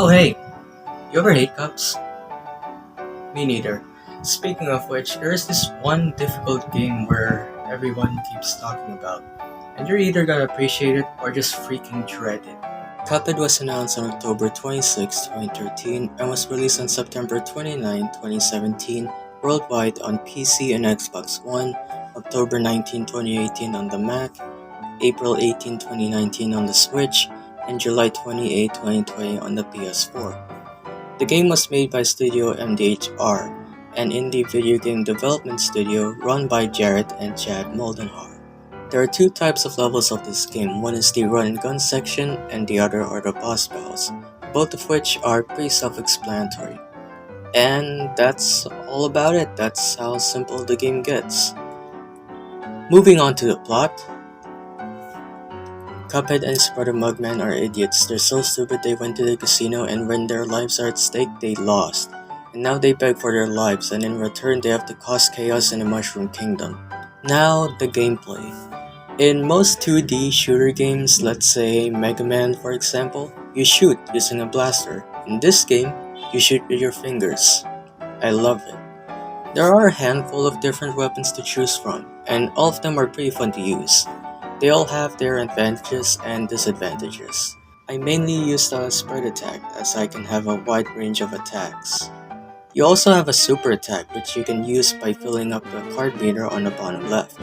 Oh hey, you ever hate cups? Me neither. Speaking of which, there's this one difficult game where everyone keeps talking about, and you're either gonna appreciate it or just freaking dread it. Cuphead was announced on October 26, 2013 and was released on September 29, 2017 worldwide on PC and Xbox One, October 19, 2018 on the Mac, April 18, 2019 on the Switch, and July 28, 2020 on the PS4. The game was made by Studio MDHR, an indie video game development studio run by Jarrett and Chad Moldenhar. There are two types of levels of this game. One is the run and gun section and the other are the boss battles, both of which are pretty self-explanatory. And that's all about it. That's how simple the game gets. Moving on to the plot. Cuphead and his brother Mugman are idiots. They're so stupid they went to the casino and when their lives are at stake, they lost. And now they beg for their lives and in return they have to cause chaos in the Mushroom Kingdom. Now, the gameplay. In most 2D shooter games, let's say Mega Man for example, you shoot using a blaster. In this game, you shoot with your fingers. I love it. There are a handful of different weapons to choose from, and all of them are pretty fun to use. They all have their advantages and disadvantages. I mainly use the spread attack as I can have a wide range of attacks. You also have a super attack which you can use by filling up the card meter on the bottom left.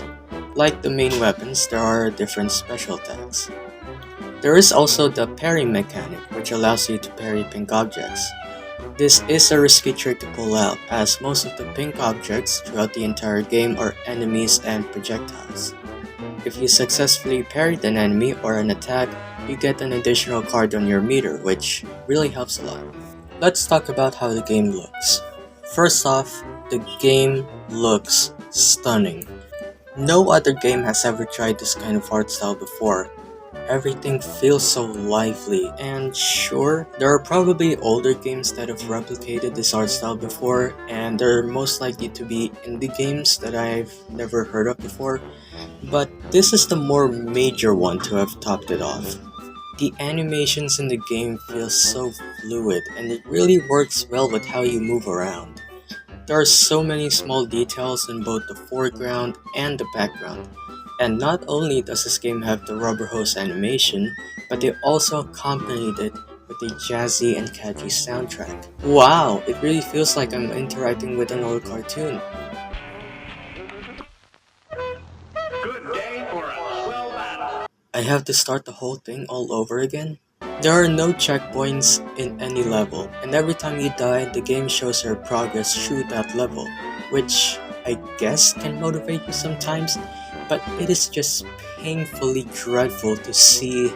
Like the main weapons, there are different special attacks. There is also the parry mechanic which allows you to parry pink objects. This is a risky trick to pull out as most of the pink objects throughout the entire game are enemies and projectiles. If you successfully parried an enemy or an attack, you get an additional card on your meter, which really helps a lot. Let's talk about how the game looks. First off, the game looks stunning. No other game has ever tried this kind of art style before. Everything feels so lively, and sure, there are probably older games that have replicated this art style before, and they're most likely to be indie games that I've never heard of before, but this is the more major one to have topped it off. The animations in the game feel so fluid, and it really works well with how you move around. There are so many small details in both the foreground and the background. And not only does this game have the rubber hose animation, but they also accompanied it with a jazzy and catchy soundtrack. Wow, it really feels like I'm interacting with an old cartoon. Good day for a swell battle. I have to start the whole thing all over again? There are no checkpoints in any level, and every time you die, the game shows your progress through that level, which I guess can motivate you sometimes, but it is just painfully dreadful to see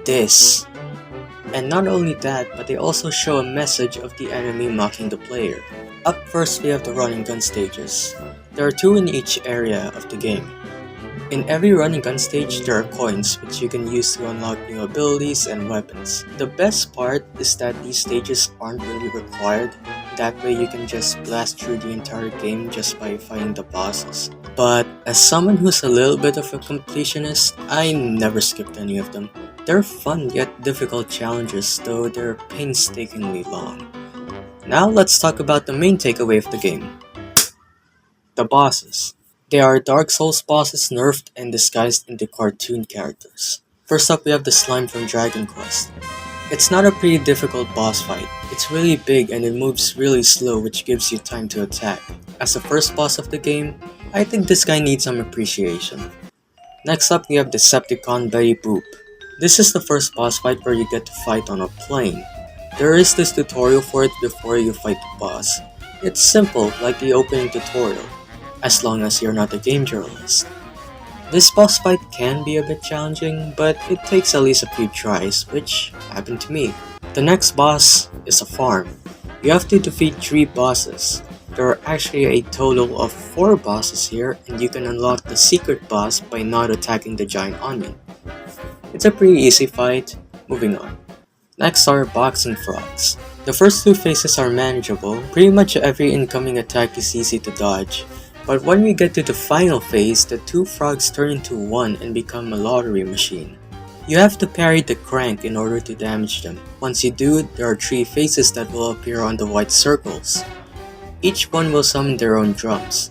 this. And not only that, but they also show a message of the enemy mocking the player. Up first we have the run and gun stages. There are two in each area of the game. In every run and gun stage, there are coins which you can use to unlock new abilities and weapons. The best part is that these stages aren't really required. That way you can just blast through the entire game just by fighting the bosses. But as someone who's a little bit of a completionist, I never skipped any of them. They're fun yet difficult challenges, though they're painstakingly long. Now let's talk about the main takeaway of the game. The bosses. They are Dark Souls bosses nerfed and disguised into cartoon characters. First up we have the slime from Dragon Quest. It's not a pretty difficult boss fight. It's really big and it moves really slow, which gives you time to attack. As the first boss of the game, I think this guy needs some appreciation. Next up we have Decepticon Betty Boop. This is the first boss fight where you get to fight on a plane. There is this tutorial for it before you fight the boss. It's simple, like the opening tutorial, as long as you're not a game journalist. This boss fight can be a bit challenging, but it takes at least a few tries, which happened to me. The next boss is a farm. You have to defeat 3 bosses. There are actually a total of 4 bosses here, and you can unlock the secret boss by not attacking the giant onion. It's a pretty easy fight. Moving on. Next are boxing frogs. The first 2 phases are manageable. Pretty much every incoming attack is easy to dodge. But when we get to the final phase, the 2 frogs turn into one and become a lottery machine. You have to parry the crank in order to damage them. Once you do, there are 3 faces that will appear on the white circles. Each one will summon their own drums.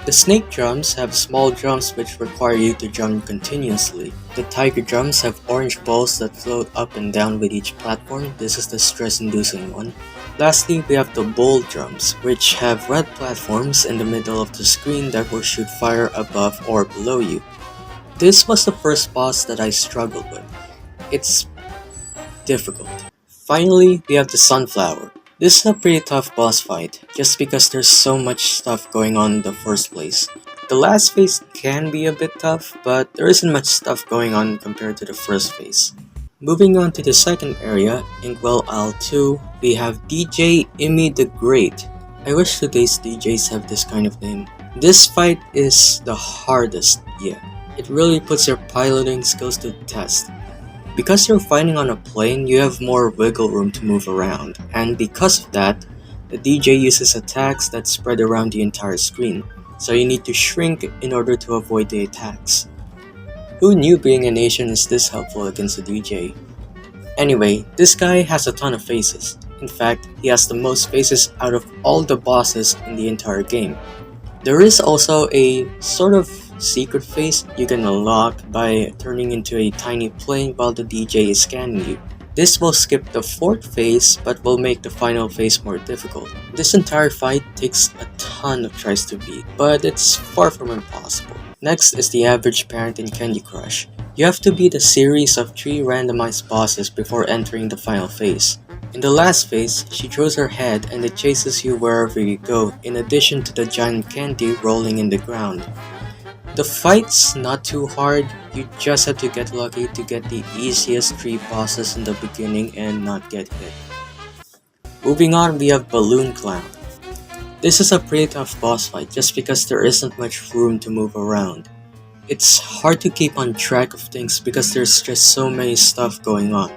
The snake drums have small drums which require you to jump continuously. The tiger drums have orange balls that float up and down with each platform. This is the stress-inducing one. Lastly, we have the bull drums, which have red platforms in the middle of the screen that will shoot fire above or below you. This was the first boss that I struggled with. It's difficult. Finally, we have the sunflower. This is a pretty tough boss fight, just because there's so much stuff going on in the first place. The last phase can be a bit tough, but there isn't much stuff going on compared to the first phase. Moving on to the second area, Inkwell Isle 2, we have DJ Immy the Great. I wish today's DJs have this kind of name. This fight is the hardest yet. It really puts your piloting skills to the test. Because you're fighting on a plane, you have more wiggle room to move around, and because of that, the DJ uses attacks that spread around the entire screen, so you need to shrink in order to avoid the attacks. Who knew being an Asian is this helpful against a DJ? Anyway, this guy has a ton of faces. In fact, he has the most faces out of all the bosses in the entire game. There is also a sort of secret face you can unlock by turning into a tiny plane while the DJ is scanning you. This will skip the 4th phase but will make the final phase more difficult. This entire fight takes a ton of tries to beat, but it's far from impossible. Next is the average parent in Candy Crush. You have to beat a series of 3 randomized bosses before entering the final phase. In the last phase, she throws her head and it chases you wherever you go, in addition to the giant candy rolling in the ground. The fight's not too hard, you just have to get lucky to get the easiest 3 bosses in the beginning and not get hit. Moving on, we have Balloon Clown. This is a pretty tough boss fight just because there isn't much room to move around. It's hard to keep on track of things because there's just so many stuff going on.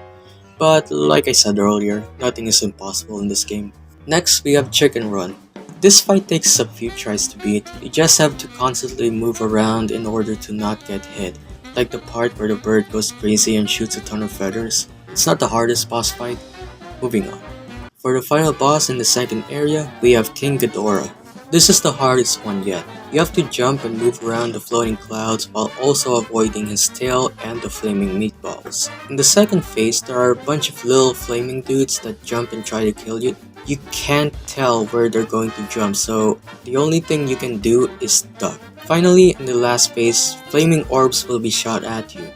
But like I said earlier, nothing is impossible in this game. Next, we have Chicken Run. This fight takes a few tries to beat. You just have to constantly move around in order to not get hit, like the part where the bird goes crazy and shoots a ton of feathers. It's not the hardest boss fight. Moving on. For the final boss in the second area, we have King Ghidorah. This is the hardest one yet. You have to jump and move around the floating clouds while also avoiding his tail and the flaming meatballs. In the second phase, there are a bunch of little flaming dudes that jump and try to kill you. You can't tell where they're going to jump, so the only thing you can do is duck. Finally, in the last phase, flaming orbs will be shot at you.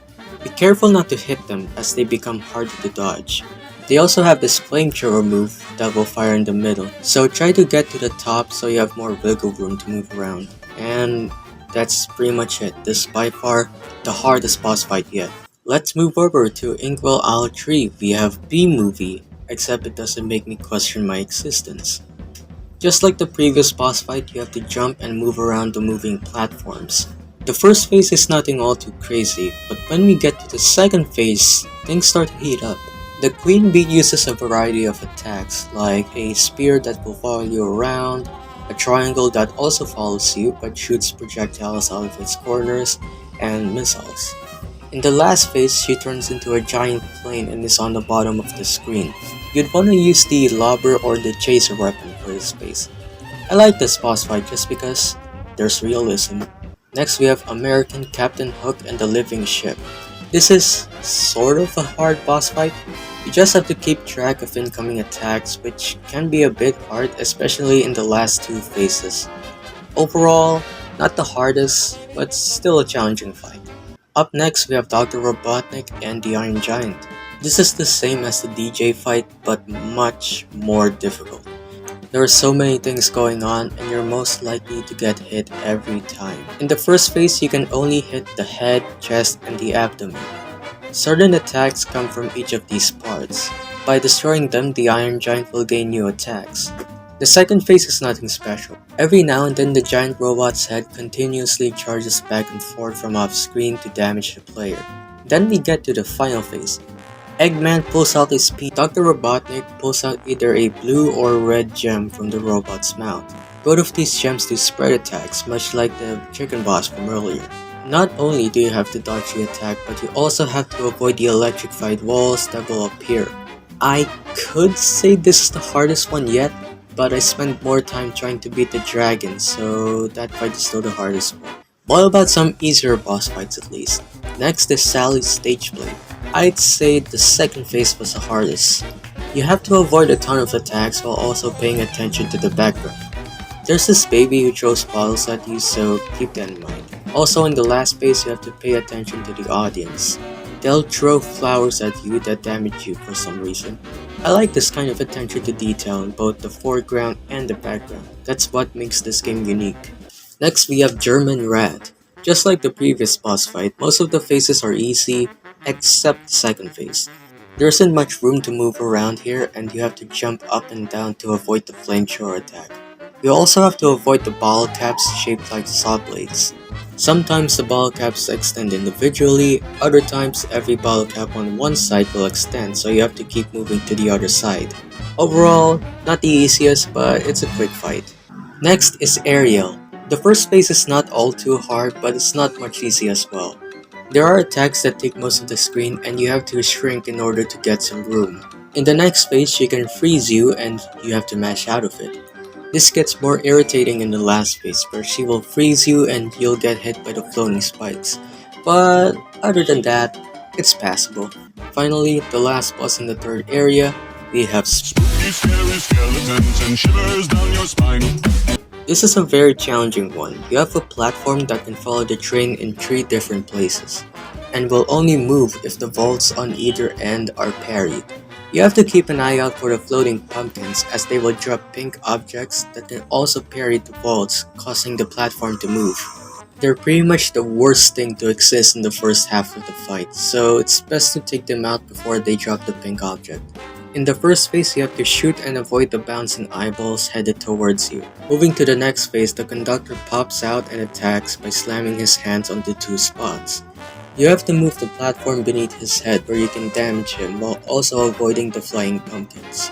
Be careful not to hit them as they become harder to dodge. They also have this flamethrower move that will fire in the middle, so try to get to the top so you have more wiggle room to move around. And that's pretty much it. This is by far the hardest boss fight yet. Let's move over to Inkwell Isle 3. We have B-Movie, except it doesn't make me question my existence. Just like the previous boss fight, you have to jump and move around the moving platforms. The first phase is nothing all too crazy, but when we get to the second phase, things start to heat up. The Queen Bee uses a variety of attacks, like a spear that will follow you around, a triangle that also follows you but shoots projectiles out of its corners, and missiles. In the last phase, she turns into a giant plane and is on the bottom of the screen. You'd want to use the lobber or the chaser weapon for this phase. I like this boss fight just because there's realism. Next we have American Captain Hook and the Living Ship. This is sort of a hard boss fight. You just have to keep track of incoming attacks, which can be a bit hard, especially in the last 2 phases. Overall, not the hardest, but still a challenging fight. Up next, we have Dr. Robotnik and the Iron Giant. This is the same as the DJ fight, but much more difficult. There are so many things going on, and you're most likely to get hit every time. In the first phase, you can only hit the head, chest, and the abdomen. Certain attacks come from each of these parts. By destroying them, the Iron Giant will gain new attacks. The second phase is nothing special. Every now and then, the giant robot's head continuously charges back and forth from off-screen to damage the player. Then we get to the final phase. Eggman pulls out his piece. Dr. Robotnik pulls out either a blue or red gem from the robot's mouth. Both of these gems do spread attacks, much like the chicken boss from earlier. Not only do you have to dodge the attack, but you also have to avoid the electrified walls that will appear. I could say this is the hardest one yet, but I spent more time trying to beat the dragon, so that fight is still the hardest one. What about some easier boss fights at least? Next is Sally's stage play. I'd say the second phase was the hardest. You have to avoid a ton of attacks while also paying attention to the background. There's this baby who throws bottles at you, so keep that in mind. Also, in the last phase, you have to pay attention to the audience. They'll throw flowers at you that damage you for some reason. I like this kind of attention to detail in both the foreground and the background. That's what makes this game unique. Next, we have German Rat. Just like the previous boss fight, most of the phases are easy, except the second phase. There isn't much room to move around here, and you have to jump up and down to avoid the flamethrower attack. You also have to avoid the bottle caps shaped like saw blades. Sometimes the bottle caps extend individually, other times every bottle cap on one side will extend, so you have to keep moving to the other side. Overall, not the easiest, but it's a quick fight. Next is Aerial. The first phase is not all too hard, but it's not much easy as well. There are attacks that take most of the screen and you have to shrink in order to get some room. In the next phase, she can freeze you and you have to mash out of it. This gets more irritating in the last phase where she will freeze you and you'll get hit by the floating spikes. But other than that, it's passable. Finally, the last boss in the third area, we have Spooky, scary skeletons and shivers down your spine. This is a very challenging one. You have a platform that can follow the train in 3 different places, and will only move if the vaults on either end are parried. You have to keep an eye out for the floating pumpkins as they will drop pink objects that can also parry the vaults, causing the platform to move. They're pretty much the worst thing to exist in the first half of the fight, so it's best to take them out before they drop the pink object. In the first phase, you have to shoot and avoid the bouncing eyeballs headed towards you. Moving to the next phase, the conductor pops out and attacks by slamming his hands onto 2 spots. You have to move the platform beneath his head where you can damage him while also avoiding the flying pumpkins.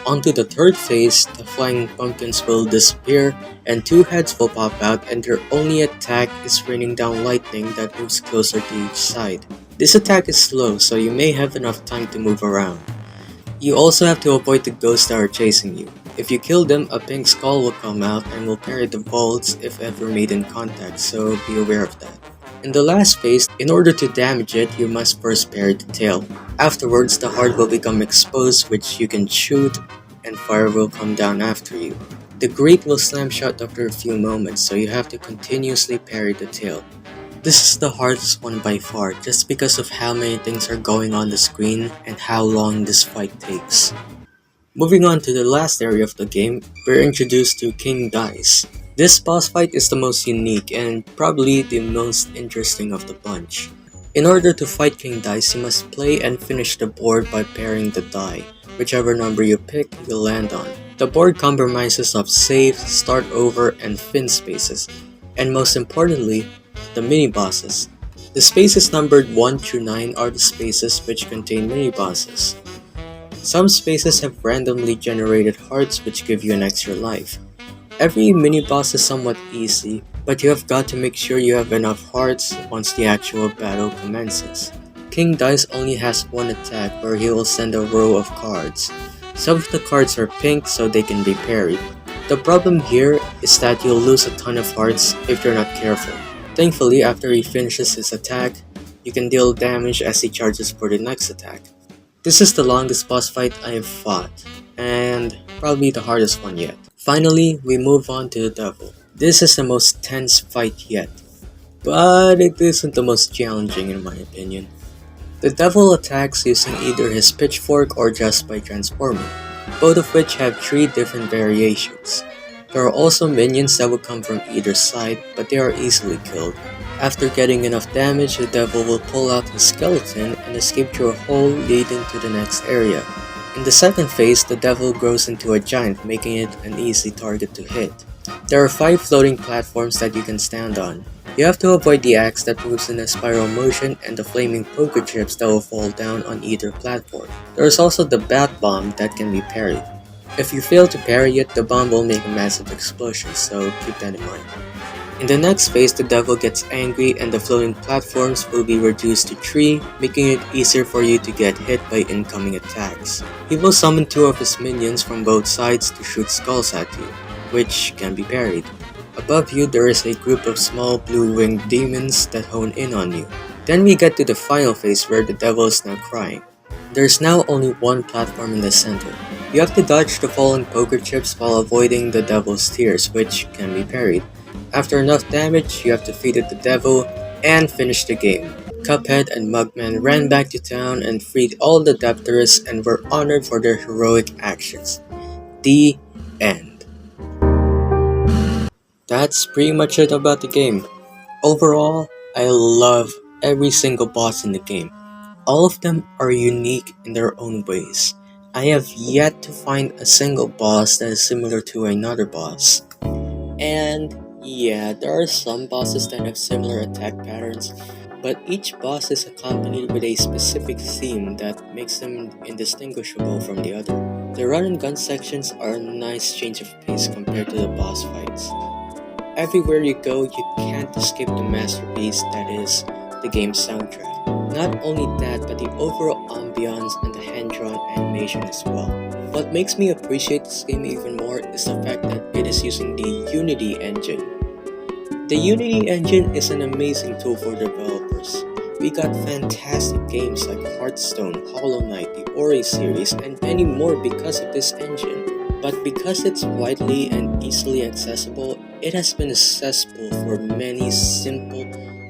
Onto the third phase, the flying pumpkins will disappear and 2 heads will pop out and their only attack is raining down lightning that moves closer to each side. This attack is slow, so you may have enough time to move around. You also have to avoid the ghosts that are chasing you. If you kill them, a pink skull will come out and will parry the vaults if ever made in contact, so be aware of that. In the last phase, in order to damage it, you must first parry the tail. Afterwards, the heart will become exposed, which you can shoot, and fire will come down after you. The grate will slam shut after a few moments, so you have to continuously parry the tail. This is the hardest one by far, just because of how many things are going on the screen and how long this fight takes. Moving on to the last area of the game, we're introduced to King Dice. This boss fight is the most unique and probably the most interesting of the bunch. In order to fight King Dice, you must play and finish the board by pairing the die. Whichever number you pick, you'll land on. The board compromises of save, start over, and fin spaces, and most importantly, the mini-bosses. The spaces numbered 1 through 9 are the spaces which contain mini-bosses. Some spaces have randomly generated hearts which give you an extra life. Every mini-boss is somewhat easy, but you have got to make sure you have enough hearts once the actual battle commences. King Dice only has one attack where he will send a row of cards. Some of the cards are pink so they can be parried. The problem here is that you'll lose a ton of hearts if you're not careful. Thankfully, after he finishes his attack, you can deal damage as he charges for the next attack. This is the longest boss fight I have fought, and probably the hardest one yet. Finally, we move on to the devil. This is the most tense fight yet, but it isn't the most challenging in my opinion. The devil attacks using either his pitchfork or just by transforming, both of which have 3 different variations. There are also minions that will come from either side, but they are easily killed. After getting enough damage, the devil will pull out his skeleton and escape through a hole leading to the next area. In the second phase, the devil grows into a giant, making it an easy target to hit. There are 5 floating platforms that you can stand on. You have to avoid the axe that moves in a spiral motion and the flaming poker chips that will fall down on either platform. There is also the bat bomb that can be parried. If you fail to parry it, the bomb will make a massive explosion, so keep that in mind. In the next phase, the devil gets angry and the floating platforms will be reduced to 3, making it easier for you to get hit by incoming attacks. He will summon 2 of his minions from both sides to shoot skulls at you, which can be parried. Above you, there is a group of small blue-winged demons that hone in on you. Then we get to the final phase where the devil is now crying. There's now only one platform in the center. You have to dodge the falling poker chips while avoiding the devil's tears, which can be parried. After enough damage, you have defeated the devil and finished the game. Cuphead and Mugman ran back to town and freed all the debtors and were honored for their heroic actions. The end. That's pretty much it about the game. Overall, I love every single boss in the game. All of them are unique in their own ways. I have yet to find a single boss that is similar to another boss. And yeah, there are some bosses that have similar attack patterns, but each boss is accompanied with a specific theme that makes them indistinguishable from the other. The run and gun sections are a nice change of pace compared to the boss fights. Everywhere you go, you can't escape the masterpiece that is the game's soundtrack. Not only that, but the overall ambiance and the hand-drawn animation as well. What makes me appreciate this game even more is the fact that it is using the Unity engine. The Unity engine is an amazing tool for developers. We got fantastic games like Hearthstone, Hollow Knight, the Ori series, and many more because of this engine. But because it's widely and easily accessible, it has been a cesspool for many simple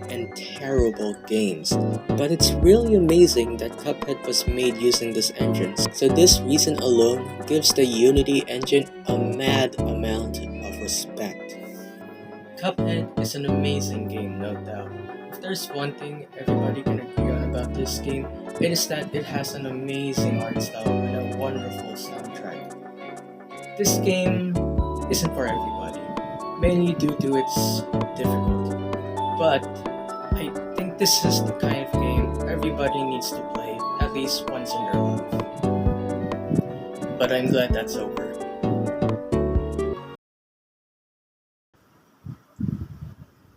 and terrible games. But it's really amazing that Cuphead was made using this engine, so this reason alone gives the Unity engine a mad amount of respect. Cuphead is an amazing game, no doubt. If there's one thing everybody can agree on about this game, it is that it has an amazing art style with a wonderful soundtrack. This game isn't for everybody, mainly due to its difficulty. But I think this is the kind of game everybody needs to play at least once in their life. But I'm glad that's over.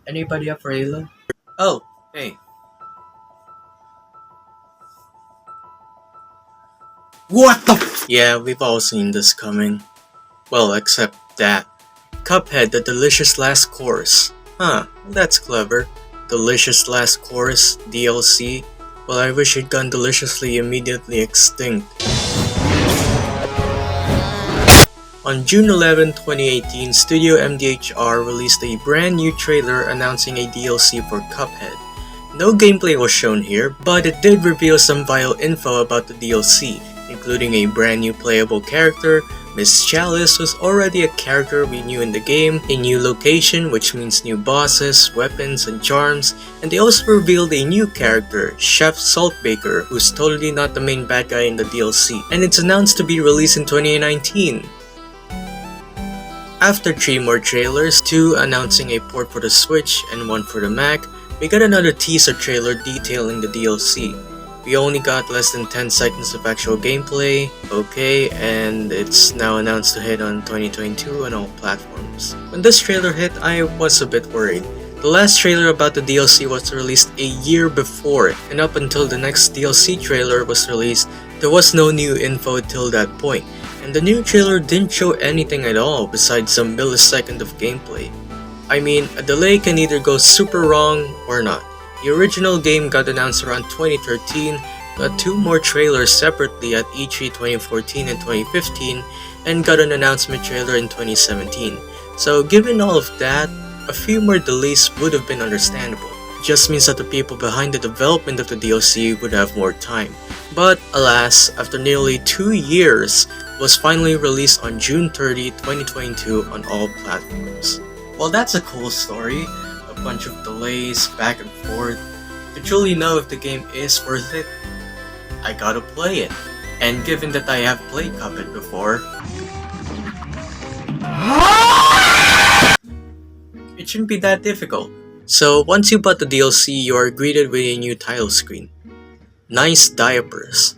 Anybody up for Halo? Oh, hey. What the Yeah, we've all seen this coming. Well, except that. Cuphead, the delicious last course. Huh, that's clever. Delicious last course, DLC. Well, I wish it gone deliciously immediately extinct. On June 11, 2018, Studio MDHR released a brand new trailer announcing a DLC for Cuphead. No gameplay was shown here, but it did reveal some vital info about the DLC, including a brand new playable character. Miss Chalice was already a character we knew in the game, a new location which means new bosses, weapons, and charms, and they also revealed a new character, Chef Saltbaker, who's totally not the main bad guy in the DLC, and it's announced to be released in 2019. After 3 more trailers, 2 announcing a port for the Switch and 1 for the Mac, we got another teaser trailer detailing the DLC. We only got less than 10 seconds of actual gameplay, okay, and it's now announced to hit on 2022 on all platforms. When this trailer hit, I was a bit worried. The last trailer about the DLC was released a year before, and up until the next DLC trailer was released, there was no new info till that point, and the new trailer didn't show anything at all besides some millisecond of gameplay. I mean, a delay can either go super wrong or not. The original game got announced around 2013, got 2 more trailers separately at E3 2014 and 2015, and got an announcement trailer in 2017. So given all of that, a few more delays would have been understandable. It just means that the people behind the development of the DLC would have more time. But alas, after nearly 2 years, it was finally released on June 30, 2022 on all platforms. Well, that's a cool story. A bunch of delays, back and forth. To truly know if the game is worth it, I gotta play it. And given that I have played Cuphead before, it shouldn't be that difficult. So once you bought the DLC, you are greeted with a new title screen. Nice diapers.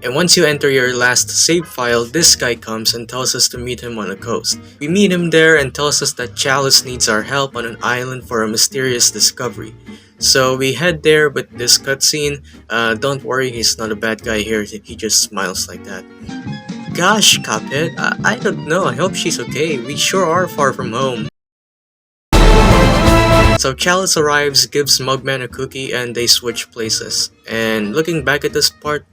And once you enter your last save file, this guy comes and tells us to meet him on a coast. We meet him there and tells us that Chalice needs our help on an island for a mysterious discovery. So we head there with this cutscene. Don't worry, he's not a bad guy here, he just smiles like that. Gosh, Cuphead, I don't know, I hope she's okay. We sure are far from home. So Chalice arrives, gives Mugman a cookie, and they switch places. And looking back at this part,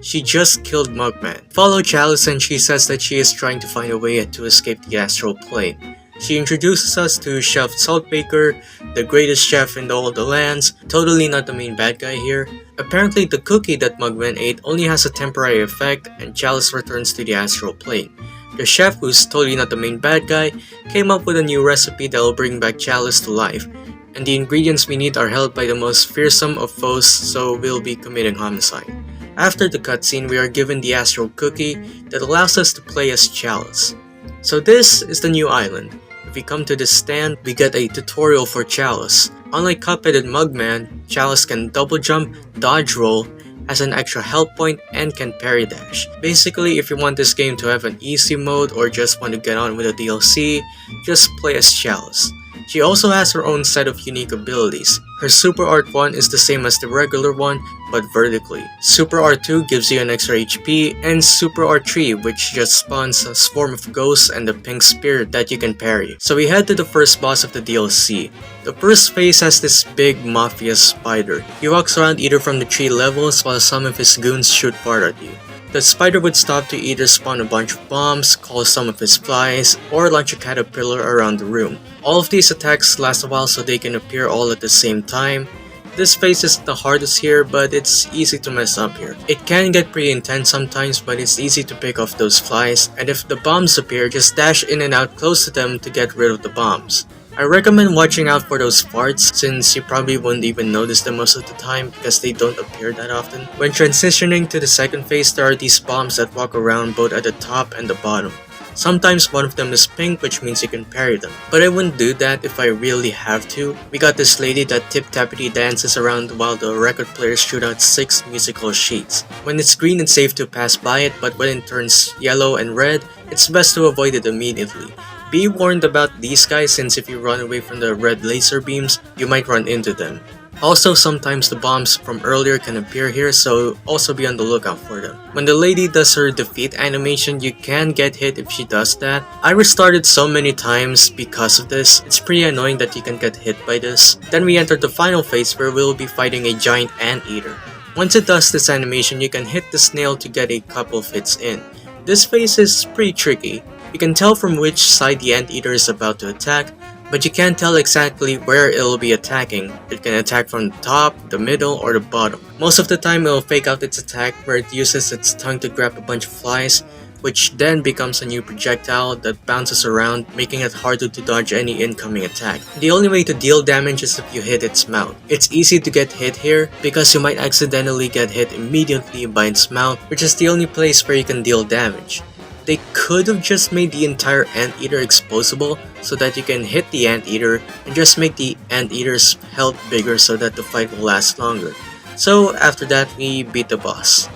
she just killed Mugman. Follow Chalice and she says that she is trying to find a way to escape the astral plane. She introduces us to Chef Saltbaker, the greatest chef in all the lands, totally not the main bad guy here. Apparently the cookie that Mugman ate only has a temporary effect and Chalice returns to the astral plane. The chef, who's totally not the main bad guy, came up with a new recipe that will bring back Chalice to life, and the ingredients we need are held by the most fearsome of foes, so we'll be committing homicide. After the cutscene, we are given the astral cookie that allows us to play as Chalice. So this is the new island. If we come to this stand, we get a tutorial for Chalice. Unlike Cuphead and Mugman, Chalice can double jump, dodge roll, has an extra health point, and can parry dash. Basically, if you want this game to have an easy mode or just want to get on with the DLC, just play as Chalice. She also has her own set of unique abilities. Her Super Art 1 is the same as the regular one, but vertically. Super Art 2 gives you an extra HP, and Super Art 3 which just spawns a swarm of ghosts and a pink spirit that you can parry. So we head to the first boss of the DLC. The first phase has this big mafia spider. He walks around either from the 3 levels while some of his goons shoot fire at you. The spider would stop to either spawn a bunch of bombs, call some of his flies, or launch a caterpillar around the room. All of these attacks last a while so they can appear all at the same time. This phase is the hardest here, but it's easy to mess up here. It can get pretty intense sometimes, but it's easy to pick off those flies, and if the bombs appear, just dash in and out close to them to get rid of the bombs. I recommend watching out for those farts since you probably wouldn't even notice them most of the time because they don't appear that often. When transitioning to the second phase, there are these bombs that walk around both at the top and the bottom. Sometimes one of them is pink, which means you can parry them. But I wouldn't do that if I really have to. We got this lady that tip-tappity dances around while the record players shoot out 6 musical sheets. When it's green, it's safe to pass by it, but when it turns yellow and red, it's best to avoid it immediately. Be warned about these guys since if you run away from the red laser beams, you might run into them. Also, sometimes the bombs from earlier can appear here, so also be on the lookout for them. When the lady does her defeat animation, you can get hit if she does that. I restarted so many times because of this. It's pretty annoying that you can get hit by this. Then we enter the final phase where we'll be fighting a giant anteater. Once it does this animation, you can hit the snail to get a couple of hits in. This phase is pretty tricky. You can tell from which side the anteater is about to attack, but you can't tell exactly where it'll be attacking. It can attack from the top, the middle, or the bottom. Most of the time it'll fake out its attack where it uses its tongue to grab a bunch of flies, which then becomes a new projectile that bounces around, making it harder to dodge any incoming attack. The only way to deal damage is if you hit its mouth. It's easy to get hit here because you might accidentally get hit immediately by its mouth, which is the only place where you can deal damage. They could have just made the entire anteater exposable so that you can hit the anteater and just make the anteater's health bigger so that the fight will last longer. So after that, we beat the boss.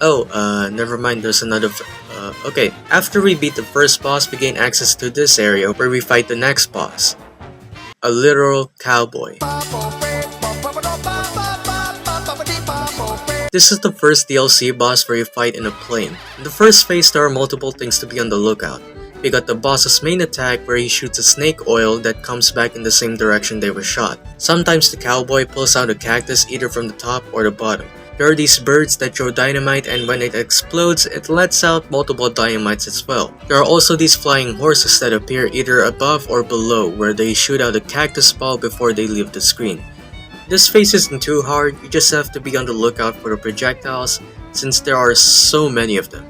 Oh, never mind, there's another okay. After we beat the first boss, we gain access to this area where we fight the next boss. A literal cowboy. This is the first DLC boss where you fight in a plane. In the first phase, there are multiple things to be on the lookout. We got the boss's main attack where he shoots a snake oil that comes back in the same direction they were shot. Sometimes the cowboy pulls out a cactus either from the top or the bottom. There are these birds that throw dynamite and when it explodes, it lets out multiple dynamites as well. There are also these flying horses that appear either above or below where they shoot out a cactus ball before they leave the screen. This phase isn't too hard, you just have to be on the lookout for the projectiles since there are so many of them.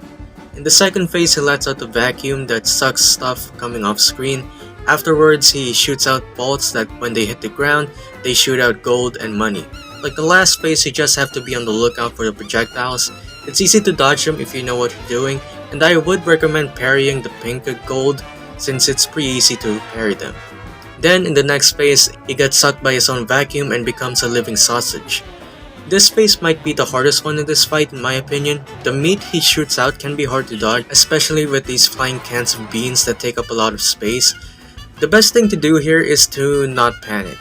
In the second phase, he lets out a vacuum that sucks stuff coming off screen. Afterwards, he shoots out bolts that when they hit the ground, they shoot out gold and money. Like the last phase, you just have to be on the lookout for the projectiles. It's easy to dodge them if you know what you're doing, and I would recommend parrying the pink gold since it's pretty easy to parry them. Then in the next phase, he gets sucked by his own vacuum and becomes a living sausage. This phase might be the hardest one in this fight in my opinion. The meat he shoots out can be hard to dodge, especially with these flying cans of beans that take up a lot of space. The best thing to do here is to not panic.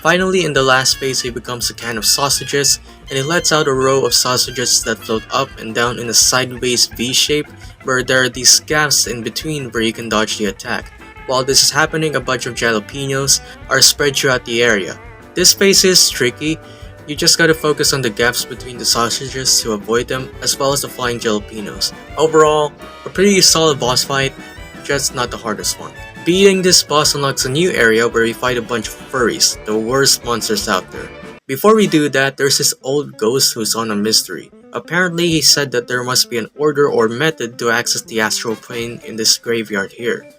Finally, in the last phase, he becomes a can of sausages, and he lets out a row of sausages that float up and down in a sideways V shape, where there are these gaps in between where you can dodge the attack. While this is happening, a bunch of jalapenos are spread throughout the area. This phase is tricky. You just gotta focus on the gaps between the sausages to avoid them, as well as the flying jalapenos. Overall, a pretty solid boss fight, just not the hardest one. Beating this boss unlocks a new area where we fight a bunch of furries, the worst monsters out there. Before we do that, there's this old ghost who's on a mystery. Apparently he said that there must be an order or method to access the astral plane in this graveyard here.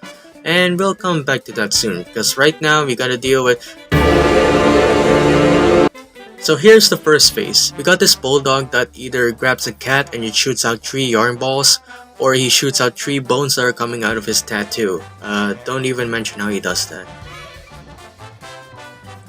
And we'll come back to that soon, because right now we gotta deal with... So here's the first phase. We got this bulldog that either grabs a cat and it shoots out 3 yarn balls, or he shoots out 3 bones that are coming out of his tattoo. Don't even mention how he does that.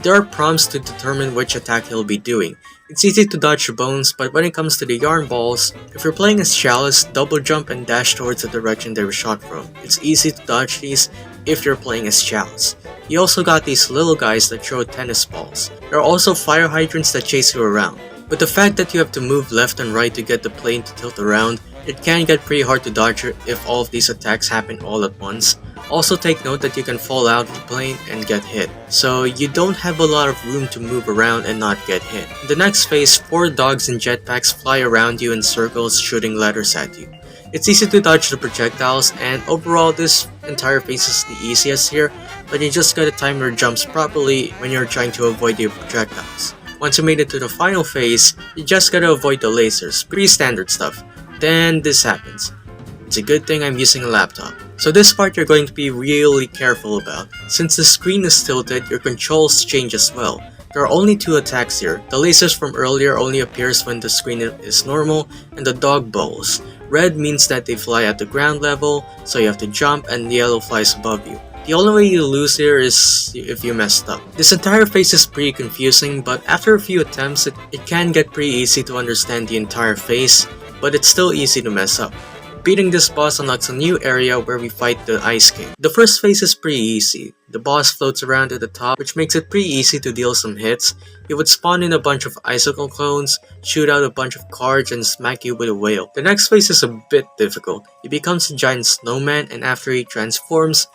There are prompts to determine which attack he'll be doing. It's easy to dodge the bones, but when it comes to the yarn balls, if you're playing as Chalice, double jump and dash towards the direction they were shot from. It's easy to dodge these if you're playing as Chalice. You also got these little guys that throw tennis balls. There are also fire hydrants that chase you around. With the fact that you have to move left and right to get the plane to tilt around, it can get pretty hard to dodge if all of these attacks happen all at once. Also take note that you can fall out of the plane and get hit, so you don't have a lot of room to move around and not get hit. In the next phase, 4 dogs in jetpacks fly around you in circles shooting letters at you. It's easy to dodge the projectiles, and overall this entire phase is the easiest here, but you just gotta time your jumps properly when you're trying to avoid the projectiles. Once you made it to the final phase, you just gotta avoid the lasers, pretty standard stuff. Then this happens. It's a good thing I'm using a laptop. So this part you're going to be really careful about. Since the screen is tilted, your controls change as well. There are only 2 attacks here. The lasers from earlier only appears when the screen is normal, and the dog balls. Red means that they fly at the ground level, so you have to jump, and yellow flies above you. The only way you lose here is if you messed up. This entire phase is pretty confusing, but after a few attempts, it can get pretty easy to understand the entire phase, but it's still easy to mess up. Beating this boss unlocks a new area where we fight the Ice King. The first phase is pretty easy. The boss floats around at the top, which makes it pretty easy to deal some hits. He would spawn in a bunch of icicle clones, shoot out a bunch of cards, and smack you with a whale. The next phase is a bit difficult. He becomes a giant snowman, and after he transforms,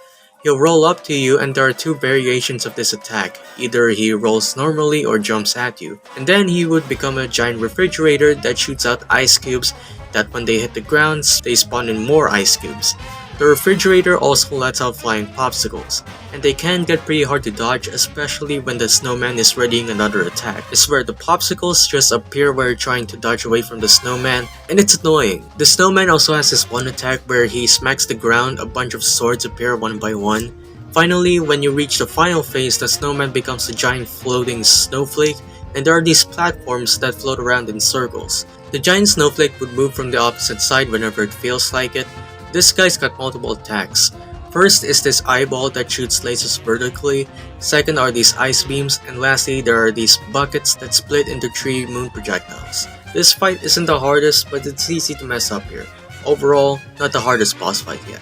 he'll roll up to you, and there are 2 variations of this attack. Either he rolls normally or jumps at you. And then he would become a giant refrigerator that shoots out ice cubes that when they hit the ground, they spawn in more ice cubes. The refrigerator also lets out flying popsicles, and they can get pretty hard to dodge, especially when the snowman is readying another attack. It's where the popsicles just appear while you're trying to dodge away from the snowman, and it's annoying. The snowman also has this one attack where he smacks the ground, a bunch of swords appear one by one. Finally, when you reach the final phase, the snowman becomes a giant floating snowflake, and there are these platforms that float around in circles. The giant snowflake would move from the opposite side whenever it feels like it. This guy's got multiple attacks. First is this eyeball that shoots lasers vertically, second are these ice beams, and lastly there are these buckets that split into 3 moon projectiles. This fight isn't the hardest, but it's easy to mess up here. Overall, not the hardest boss fight yet.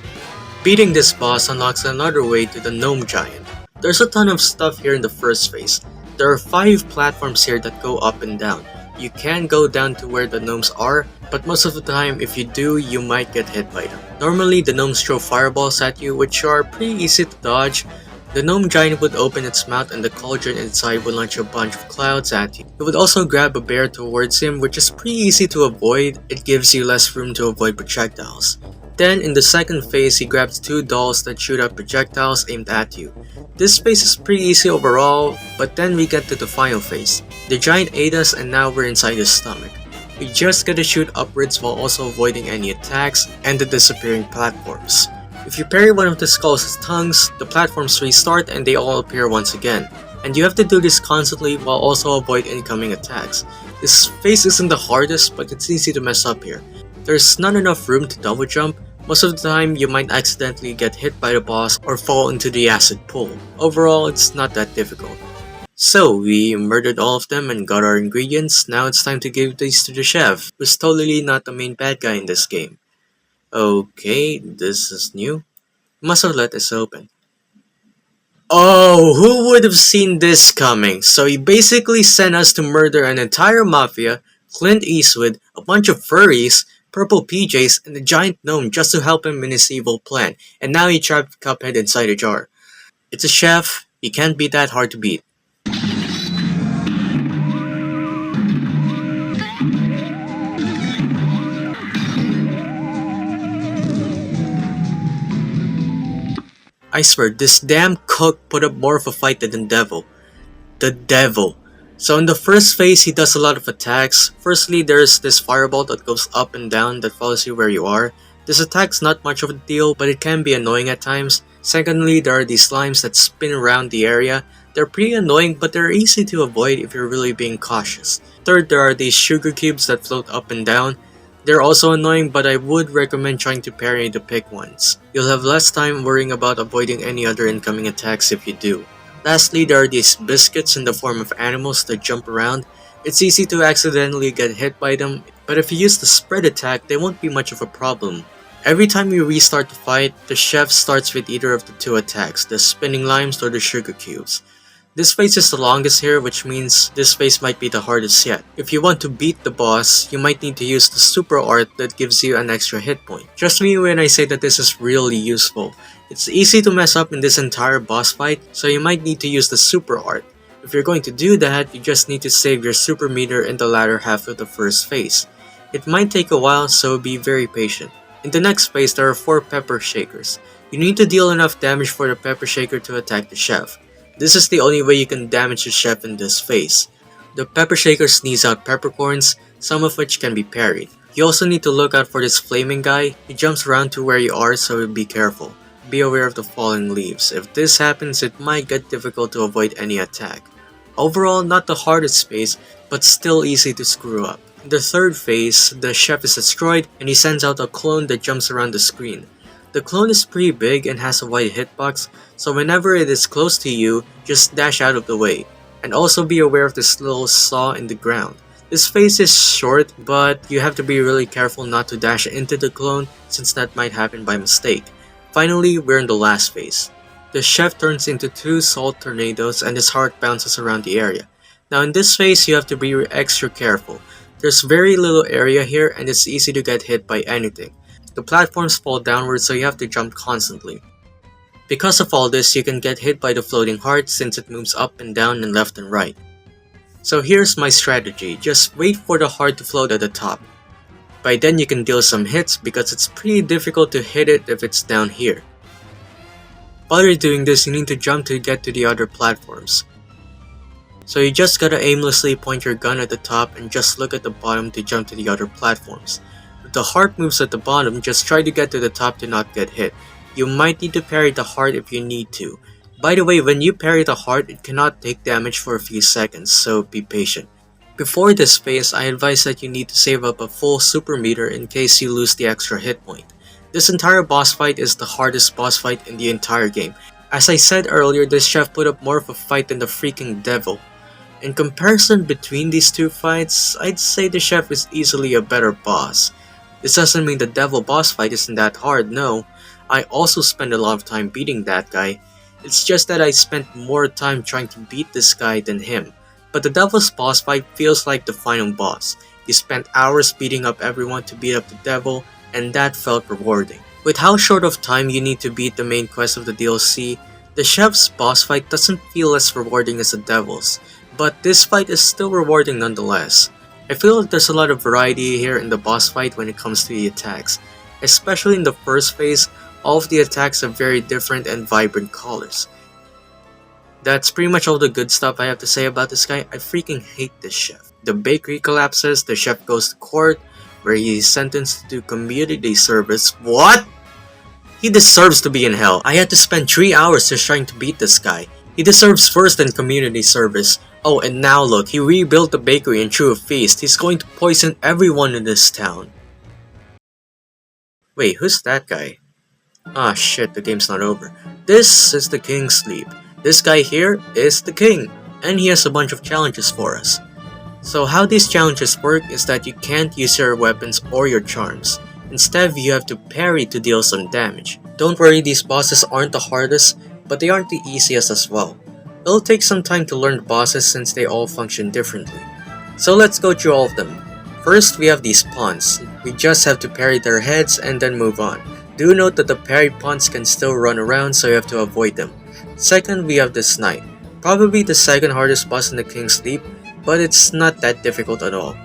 Beating this boss unlocks another way to the gnome giant. There's a ton of stuff here in the first phase. There are 5 platforms here that go up and down. You can go down to where the gnomes are, but most of the time if you do, you might get hit by them. Normally the gnomes throw fireballs at you, which are pretty easy to dodge. The gnome giant would open its mouth and the cauldron inside would launch a bunch of clouds at you. It would also grab a bear towards him, which is pretty easy to avoid. It gives you less room to avoid projectiles. Then in the second phase, he grabs 2 dolls that shoot out projectiles aimed at you. This phase is pretty easy overall, but then we get to the final phase. The giant ate us and now we're inside his stomach. We just gotta shoot upwards while also avoiding any attacks and the disappearing platforms. If you parry one of the skull's tongues, the platforms restart and they all appear once again. And you have to do this constantly while also avoid incoming attacks. This phase isn't the hardest, but it's easy to mess up here. There's not enough room to double jump. Most of the time, you might accidentally get hit by the boss or fall into the acid pool. Overall, it's not that difficult. So we murdered all of them and got our ingredients. Now it's time to give these to the chef, who's totally not the main bad guy in this game. Okay, this is new. Must have let this open. Oh, who would have seen this coming? So he basically sent us to murder an entire mafia, Clint Eastwood, a bunch of furries, purple PJs, and a giant gnome just to help him in his evil plan. And now he trapped Cuphead inside a jar. It's a chef, he can't be that hard to beat. I swear, this damn cook put up more of a fight than the devil. The devil. So in the first phase, he does a lot of attacks. Firstly, there's this fireball that goes up and down that follows you where you are. This attack's not much of a deal, but it can be annoying at times. Secondly, there are these slimes that spin around the area. They're pretty annoying, but they're easy to avoid if you're really being cautious. Third, there are these sugar cubes that float up and down. They're also annoying, but I would recommend trying to parry the pick ones. You'll have less time worrying about avoiding any other incoming attacks if you do. Lastly, there are these biscuits in the form of animals that jump around. It's easy to accidentally get hit by them, but if you use the spread attack, they won't be much of a problem. Every time you restart the fight, the chef starts with either of the two attacks, the spinning limes or the sugar cubes. This phase is the longest here, which means this phase might be the hardest yet. If you want to beat the boss, you might need to use the super art that gives you an extra hit point. Trust me when I say that this is really useful. It's easy to mess up in this entire boss fight, so you might need to use the super art. If you're going to do that, you just need to save your super meter in the latter half of the first phase. It might take a while, so be very patient. In the next phase, there are 4 pepper shakers. You need to deal enough damage for the pepper shaker to attack the chef. This is the only way you can damage the chef in this phase. The pepper shaker sneeze out peppercorns, some of which can be parried. You also need to look out for this flaming guy. He jumps around to where you are, so be careful. Be aware of the falling leaves. If this happens, it might get difficult to avoid any attack. Overall, not the hardest phase, but still easy to screw up. In the third phase, the chef is destroyed and he sends out a clone that jumps around the screen. The clone is pretty big and has a wide hitbox, so whenever it is close to you, just dash out of the way. And also be aware of this little saw in the ground. This phase is short, but you have to be really careful not to dash into the clone since that might happen by mistake. Finally, we're in the last phase. The chef turns into 2 salt tornadoes and his heart bounces around the area. Now in this phase, you have to be extra careful. There's very little area here and it's easy to get hit by anything. The platforms fall downward, so you have to jump constantly. Because of all this, you can get hit by the floating heart since it moves up and down and left and right. So here's my strategy, just wait for the heart to float at the top. By then you can deal some hits because it's pretty difficult to hit it if it's down here. While you're doing this, you need to jump to get to the other platforms. So you just gotta aimlessly point your gun at the top and just look at the bottom to jump to the other platforms. If the heart moves at the bottom, just try to get to the top to not get hit. You might need to parry the heart if you need to. By the way, when you parry the heart, it cannot take damage for a few seconds, so be patient. Before this phase, I advise that you need to save up a full super meter in case you lose the extra hit point. This entire boss fight is the hardest boss fight in the entire game. As I said earlier, this chef put up more of a fight than the freaking devil. In comparison between these two fights, I'd say the chef is easily a better boss. This doesn't mean the devil boss fight isn't that hard, no. I also spend a lot of time beating that guy. It's just that I spent more time trying to beat this guy than him. But the devil's boss fight feels like the final boss. You spent hours beating up everyone to beat up the devil, and that felt rewarding. With how short of time you need to beat the main quest of the DLC, the chef's boss fight doesn't feel as rewarding as the devil's, but this fight is still rewarding nonetheless. I feel like there's a lot of variety here in the boss fight when it comes to the attacks. Especially in the first phase, all of the attacks have very different and vibrant colors. That's pretty much all the good stuff I have to say about this guy. I freaking hate this chef. The bakery collapses, the chef goes to court, where he is sentenced to community service. What? He deserves to be in hell. I had to spend 3 hours just trying to beat this guy. He deserves worse than community service. Oh, and now look, he rebuilt the bakery and threw a feast. He's going to poison everyone in this town. Wait, who's that guy? Ah shit, the game's not over. This is the King's Sleep. This guy here is the king. and he has a bunch of challenges for us. So how these challenges work is that you can't use your weapons or your charms. Instead, you have to parry to deal some damage. Don't worry, these bosses aren't the hardest, but they aren't the easiest as well. It'll take some time to learn the bosses since they all function differently. So let's go through all of them. First, we have these pawns. We just have to parry their heads and then move on. Do note that the parried pawns can still run around, so you have to avoid them. Second, we have this knight. Probably the second hardest boss in the King's Leap, but it's not that difficult at all.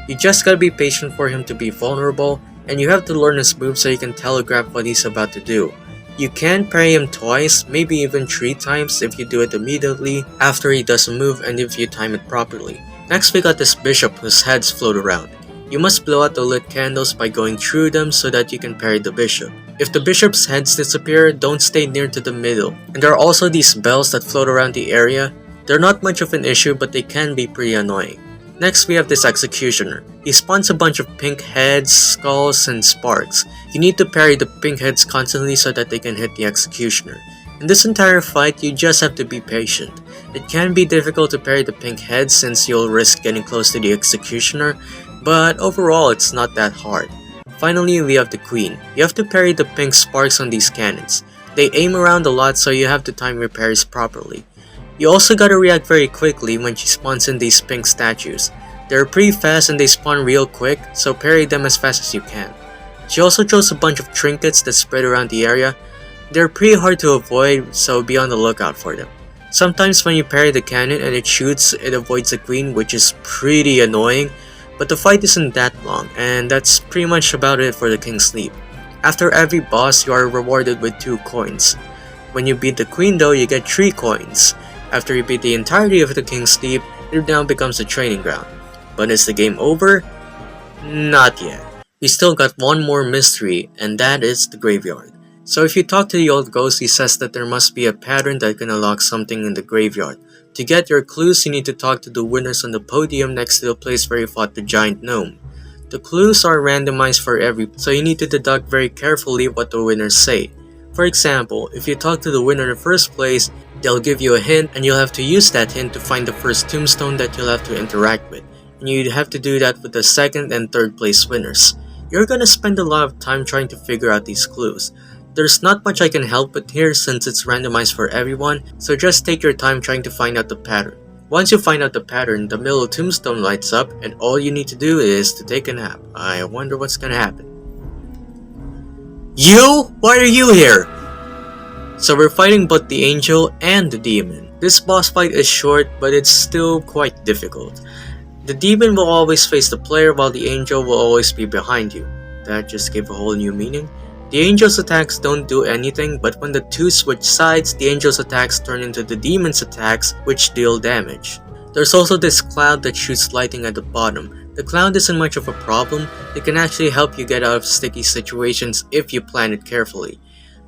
You just gotta be patient for him to be vulnerable, and you have to learn his moves so you can telegraph what he's about to do. You can parry him twice, maybe even 3 times if you do it immediately after he does a move and if you time it properly. Next, we got this bishop whose heads float around. You must blow out the lit candles by going through them so that you can parry the bishop. If the bishop's heads disappear, don't stay near to the middle. And there are also these bells that float around the area. They're not much of an issue, but they can be pretty annoying. Next, we have this executioner. He spawns a bunch of pink heads, skulls, and sparks. You need to parry the pink heads constantly so that they can hit the executioner. In this entire fight, you just have to be patient. It can be difficult to parry the pink heads since you'll risk getting close to the executioner, but overall it's not that hard. Finally, we have the queen. You have to parry the pink sparks on these cannons. They aim around a lot, so you have to time your parries properly. You also gotta react very quickly when she spawns in these pink statues. They're pretty fast and they spawn real quick, so parry them as fast as you can. She also throws a bunch of trinkets that spread around the area. They're pretty hard to avoid, so be on the lookout for them. Sometimes when you parry the cannon and it shoots, it avoids the queen, which is pretty annoying, but the fight isn't that long, and that's pretty much about it for the King's Leap. After every boss, you are rewarded with 2 coins. When you beat the queen though, you get 3 coins. After you beat the entirety of the King's Leap, it now becomes a training ground. But is the game over? Not yet. We still got one more mystery, and that is the graveyard. So if you talk to the old ghost, he says that there must be a pattern that can unlock something in the graveyard. To get your clues, you need to talk to the winners on the podium next to the place where you fought the giant gnome. The clues are randomized for so you need to deduct very carefully what the winners say. For example, if you talk to the winner in the first place, they'll give you a hint and you'll have to use that hint to find the first tombstone that you'll have to interact with. And you'd have to do that with the second and third place winners. You're gonna spend a lot of time trying to figure out these clues. There's not much I can help with here since it's randomized for everyone, so just take your time trying to find out the pattern. Once you find out the pattern, the middle tombstone lights up and all you need to do is to take a nap. I wonder what's gonna happen. You? Why are you here? So we're fighting both the angel and the demon. This boss fight is short, but it's still quite difficult. The demon will always face the player while the angel will always be behind you. That just gave a whole new meaning. The angel's attacks don't do anything, but when the two switch sides, the angel's attacks turn into the demon's attacks, which deal damage. There's also this cloud that shoots lightning at the bottom. The cloud isn't much of a problem, it can actually help you get out of sticky situations if you plan it carefully.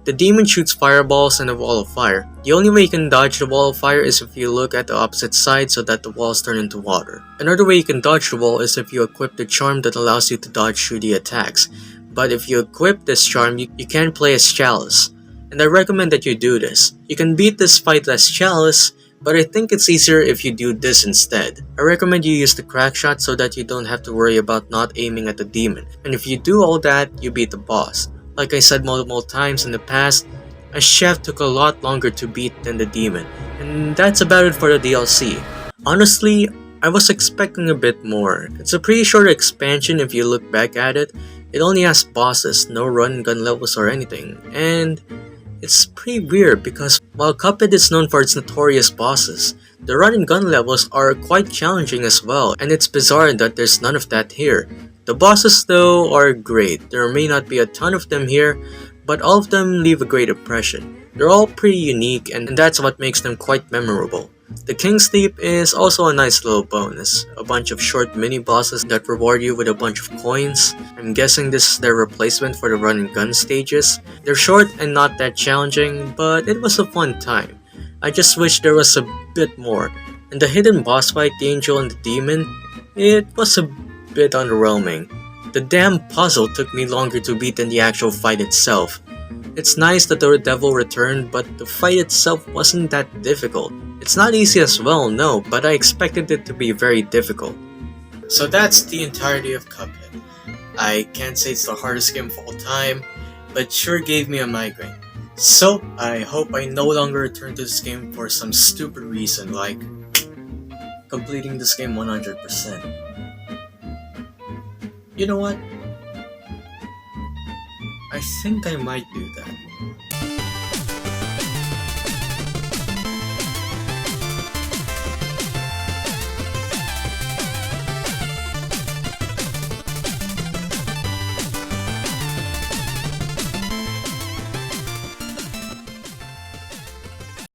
The demon shoots fireballs and a wall of fire. The only way you can dodge the wall of fire is if you look at the opposite side so that the walls turn into water. Another way you can dodge the wall is if you equip the charm that allows you to dodge through the attacks. But if you equip this charm, you can play as Chalice. And I recommend that you do this. You can beat this fight as Chalice, but I think it's easier if you do this instead. I recommend you use the crack shot so that you don't have to worry about not aiming at the demon. And if you do all that, you beat the boss. Like I said multiple times in the past, a chef took a lot longer to beat than the demon. And that's about it for the DLC. Honestly, I was expecting a bit more. It's a pretty short expansion if you look back at it. It only has bosses, no run and gun levels or anything. And it's pretty weird because while Cuphead is known for its notorious bosses, the run and gun levels are quite challenging as well, and it's bizarre that there's none of that here. The bosses though are great. There may not be a ton of them here, but all of them leave a great impression. They're all pretty unique and that's what makes them quite memorable. The King's Leap is also a nice little bonus. A bunch of short mini bosses that reward you with a bunch of coins. I'm guessing this is their replacement for the run and gun stages. They're short and not that challenging, but it was a fun time. I just wish there was a bit more. And the hidden boss fight, the angel and the demon, it was a bit underwhelming. The damn puzzle took me longer to beat than the actual fight itself. It's nice that the devil returned, but the fight itself wasn't that difficult. It's not easy as well, no, but I expected it to be very difficult. So that's the entirety of Cuphead. I can't say it's the hardest game of all time, but it sure gave me a migraine. So, I hope I no longer return to this game for some stupid reason like completing this game 100%. You know what? I think I might do that.